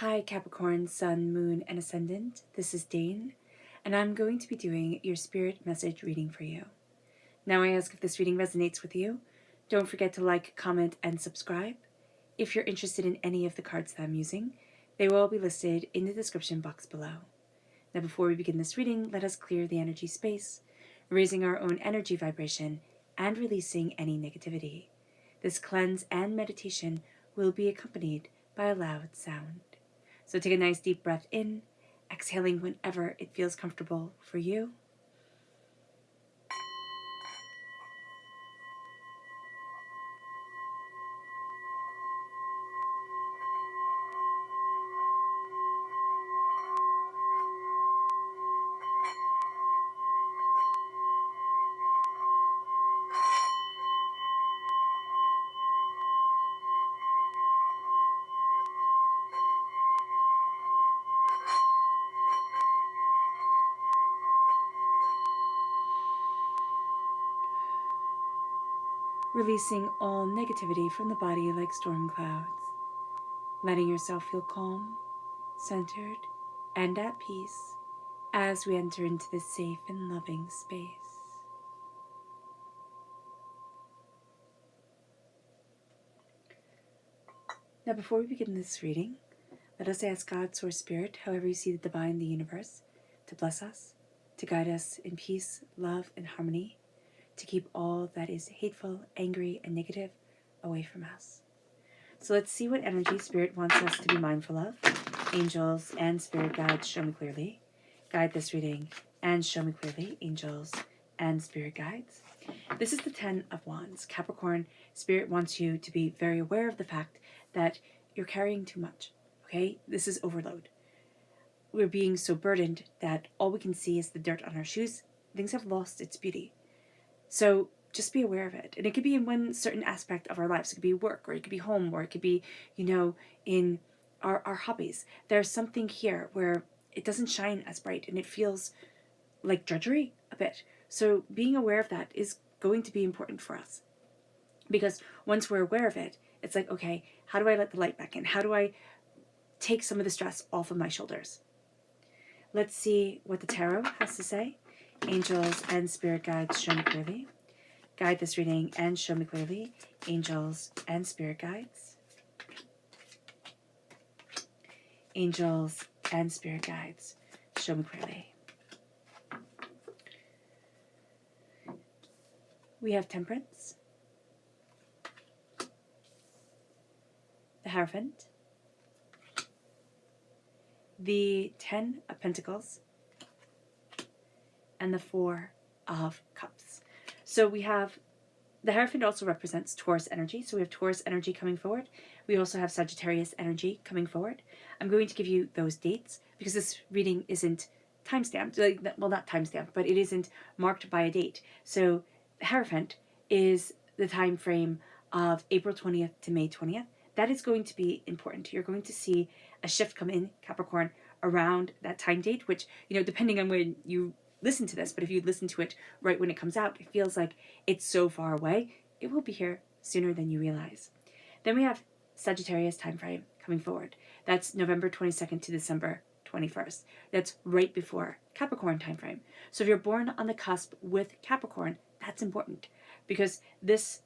Hi Capricorn, Sun, Moon, and Ascendant. This is Dane, and I'm going to be doing your spirit message reading for you. Now I ask if this reading resonates with you. Don't forget to like, comment, and subscribe. If you're interested in any of the cards that I'm using, they will all be listed in the description box below. Now before we begin this reading, let us clear the energy space, raising our own energy vibration and releasing any negativity. This cleanse and meditation will be accompanied by a loud sound. So take a nice deep breath in, exhaling whenever it feels comfortable for you. Releasing all negativity from the body like storm clouds. Letting yourself feel calm, centered, and at peace as we enter into this safe and loving space. Now before we begin this reading, let us ask God, Source Spirit, however you see the divine, the universe, to bless us, to guide us in peace, love, and harmony, to keep all that is hateful, angry, and negative away from us. So let's see what energy Spirit wants us to be mindful of. Angels and Spirit guides, show me clearly. Guide this reading and show me clearly, angels and Spirit guides. This is the 10 of Wands. Capricorn, Spirit wants you to be very aware of the fact that you're carrying too much. Okay? This is overload. We're being so burdened that all we can see is the dirt on our shoes. Things have lost its beauty. So just be aware of it. And it could be in one certain aspect of our lives. It could be work, or it could be home, or it could be, in our hobbies. There's something here where it doesn't shine as bright and it feels like drudgery a bit. So being aware of that is going to be important for us. Because once we're aware of it, it's like, okay, how do I let the light back in? How do I take some of the stress off of my shoulders? Let's see what the tarot has to say. Angels and Spirit guides, show me clearly. Guide this reading and show me clearly, angels and Spirit guides. Angels and Spirit guides, show me clearly. We have Temperance, the Hierophant, the 10 of Pentacles, and the 4 of Cups. So we have, the Hierophant also represents Taurus energy. So we have Taurus energy coming forward. We also have Sagittarius energy coming forward. I'm going to give you those dates because this reading isn't timestamped. Well, not timestamped, but it isn't marked by a date. So the Hierophant is the time frame of April 20th to May 20th. That is going to be important. You're going to see a shift come in, Capricorn, around that time date, which, depending on when you listen to this, but if you listen to it right when it comes out, it feels like it's so far away. It will be here sooner than you realize. Then we have Sagittarius time frame coming forward. That's November 22nd to December 21st. That's right before Capricorn time frame. So if you're born on the cusp with Capricorn, that's important because this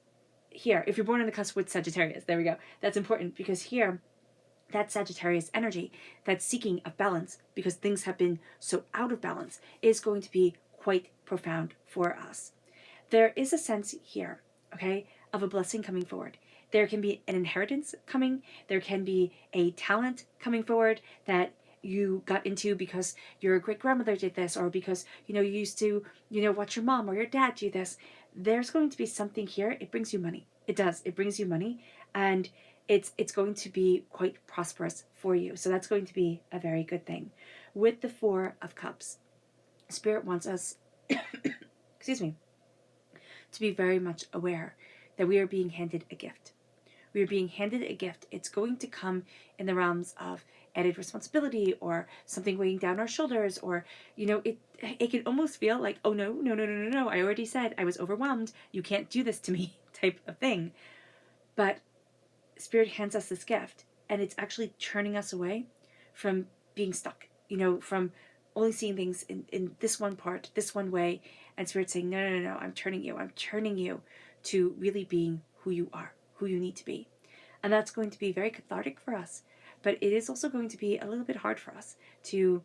here, if you're born on the cusp with Sagittarius, there we go. That's important because here, that Sagittarius energy, that seeking of balance, because things have been so out of balance, is going to be quite profound for us. There is a sense here, okay, of a blessing coming forward. There can be an inheritance coming. There can be a talent coming forward that you got into because your great grandmother did this, or because, you used to, watch your mom or your dad do this. There's going to be something here. It brings you money. It does. It brings you money. And it's going to be quite prosperous for you. So that's going to be a very good thing. With the 4 of Cups, Spirit wants us, excuse me, to be very much aware that we are being handed a gift. We are being handed a gift. It's going to come in the realms of added responsibility or something weighing down our shoulders, or, it can almost feel like, oh, no, I already said I was overwhelmed. You can't do this to me type of thing. But Spirit hands us this gift, and it's actually turning us away from being stuck, from only seeing things in this one part, this one way, and Spirit saying, no, I'm turning you to really being who you are, who you need to be. And that's going to be very cathartic for us, but it is also going to be a little bit hard for us to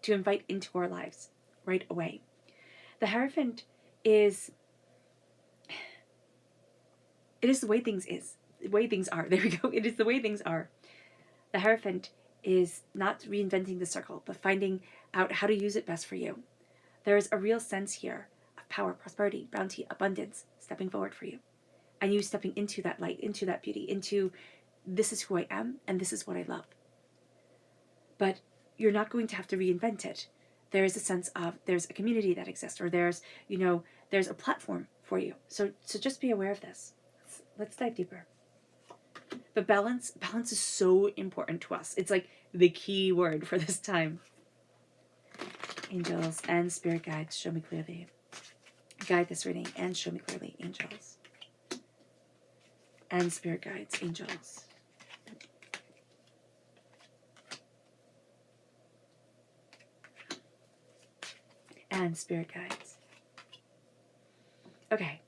invite into our lives right away. The Hierophant is the way things are. There we go. It is the way things are. The Hierophant is not reinventing the circle, but finding out how to use it best for you. There is a real sense here of power, prosperity, bounty, abundance stepping forward for you. And you stepping into that light, into that beauty, into this is who I am and this is what I love. But you're not going to have to reinvent it. There is a sense of there's a community that exists, or there's a platform for you. So just be aware of this. Let's dive deeper. But balance is so important to us. It's like the key word for this time. Angels and spirit guides, show me clearly. Guide this reading and show me clearly, angels. And spirit guides, angels. And spirit guides. Okay.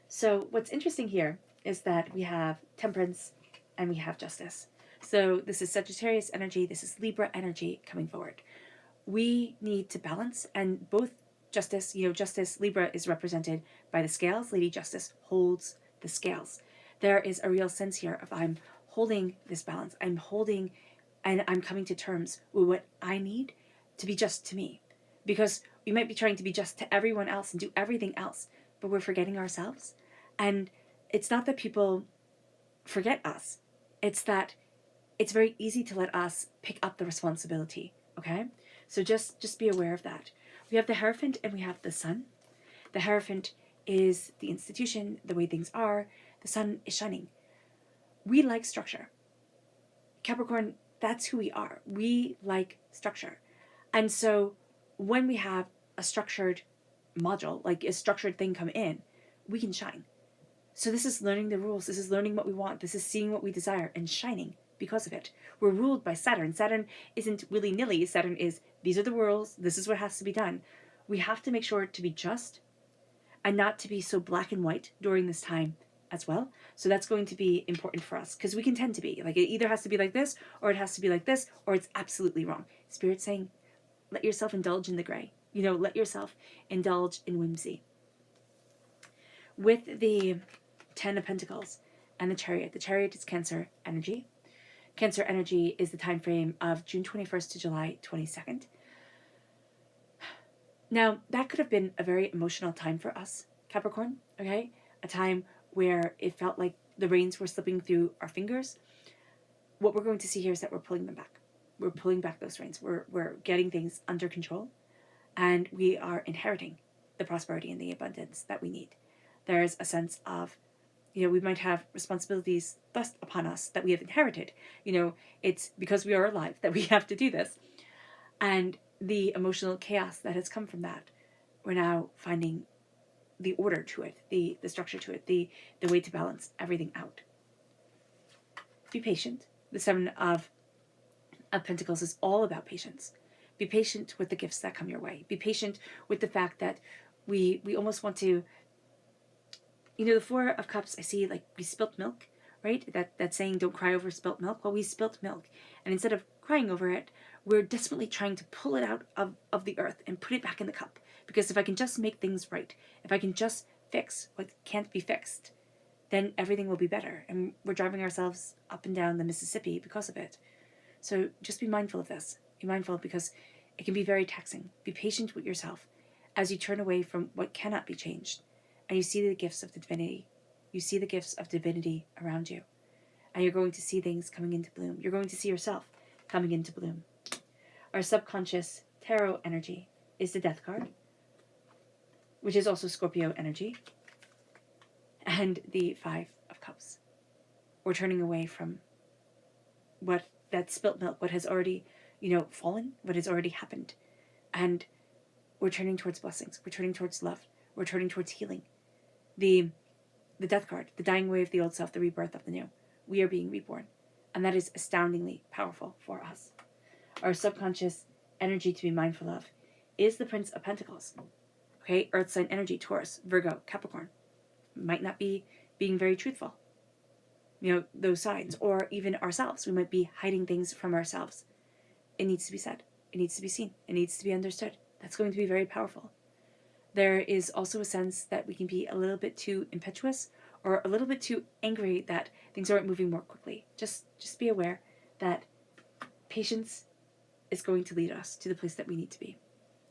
So what's interesting here is that we have Temperance and we have Justice. So this is Sagittarius energy, this is Libra energy coming forward. We need to balance, and both Justice, Justice, Libra is represented by the scales. Lady Justice holds the scales. There is a real sense here of I'm holding this balance. I'm holding and I'm coming to terms with what I need to be just to me. Because we might be trying to be just to everyone else and do everything else, but we're forgetting ourselves. And it's not that people forget us. It's that it's very easy to let us pick up the responsibility, okay? So just be aware of that. We have the Hierophant and we have the Sun. The Hierophant is the institution, the way things are. The Sun is shining. We like structure. Capricorn, that's who we are. We like structure. And so when we have a structured module, like a structured thing come in, we can shine. So this is learning the rules. This is learning what we want. This is seeing what we desire and shining because of it. We're ruled by Saturn. Saturn isn't willy-nilly. Saturn is, these are the rules. This is what has to be done. We have to make sure to be just and not to be so black and white during this time as well. So that's going to be important for us because we can tend to be. Like, it either has to be like this or it has to be like this or it's absolutely wrong. Spirit's saying, let yourself indulge in the gray. Let yourself indulge in whimsy. With the 10 of Pentacles and the Chariot is Cancer energy. Cancer energy is the time frame of June 21st to July 22nd. Now, that could have been a very emotional time for us, Capricorn, okay? A time where it felt like the reins were slipping through our fingers. What we're going to see here is that we're pulling them back. We're pulling back those reins. We're getting things under control. And we are inheriting the prosperity and the abundance that we need. There's a sense of, we might have responsibilities thrust upon us that we have inherited. It's because we are alive that we have to do this. And the emotional chaos that has come from that, we're now finding the order to it, the structure to it, the way to balance everything out. Be patient. The 7 of Pentacles is all about patience. Be patient with the gifts that come your way. Be patient with the fact that we almost want to, the 4 of Cups, I see like we spilt milk, right? That saying, don't cry over spilt milk. Well, we spilt milk. And instead of crying over it, we're desperately trying to pull it out of the earth and put it back in the cup. Because if I can just make things right, if I can just fix what can't be fixed, then everything will be better. And we're driving ourselves up and down the Mississippi because of it. So just be mindful of this. Be mindful because it can be very taxing. Be patient with yourself as you turn away from what cannot be changed. And you see the gifts of the divinity. You see the gifts of divinity around you. And you're going to see things coming into bloom. You're going to see yourself coming into bloom. Our subconscious tarot energy is the Death card, which is also Scorpio energy, and the 5 of Cups. We're turning away from that spilt milk, what has already, fallen, what has already happened. And we're turning towards blessings. We're turning towards love. We're turning towards healing. The Death card, the dying away of the old self, the rebirth of the new. We are being reborn. And that is astoundingly powerful for us. Our subconscious energy to be mindful of is the Prince of Pentacles. Okay, Earth sign energy, Taurus, Virgo, Capricorn. Might not be being very truthful. Those signs, or even ourselves. We might be hiding things from ourselves. It needs to be said. It needs to be seen. It needs to be understood. That's going to be very powerful. There is also a sense that we can be a little bit too impetuous or a little bit too angry that things aren't moving more quickly. Just be aware that patience is going to lead us to the place that we need to be.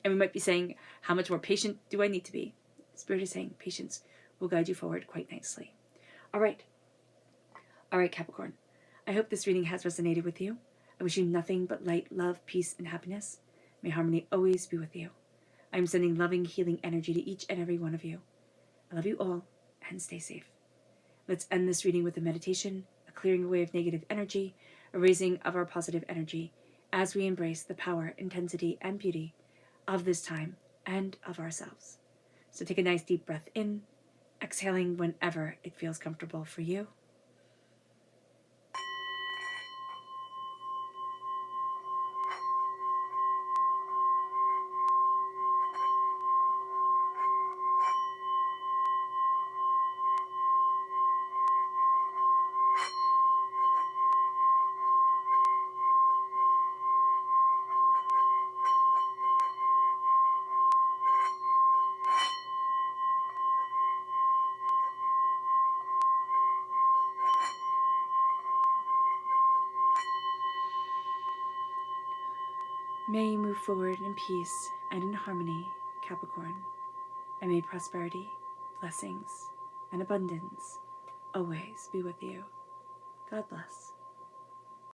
And we might be saying, how much more patient do I need to be? Spirit is saying patience will guide you forward quite nicely. All right, Capricorn. I hope this reading has resonated with you. I wish you nothing but light, love, peace, and happiness. May harmony always be with you. I am sending loving, healing energy to each and every one of you. I love you all, and stay safe. Let's end this reading with a meditation, a clearing away of negative energy, a raising of our positive energy, as we embrace the power, intensity, and beauty of this time and of ourselves. So take a nice deep breath in, exhaling whenever it feels comfortable for you. May you move forward in peace and in harmony, Capricorn, and may prosperity, blessings, and abundance always be with you. God bless.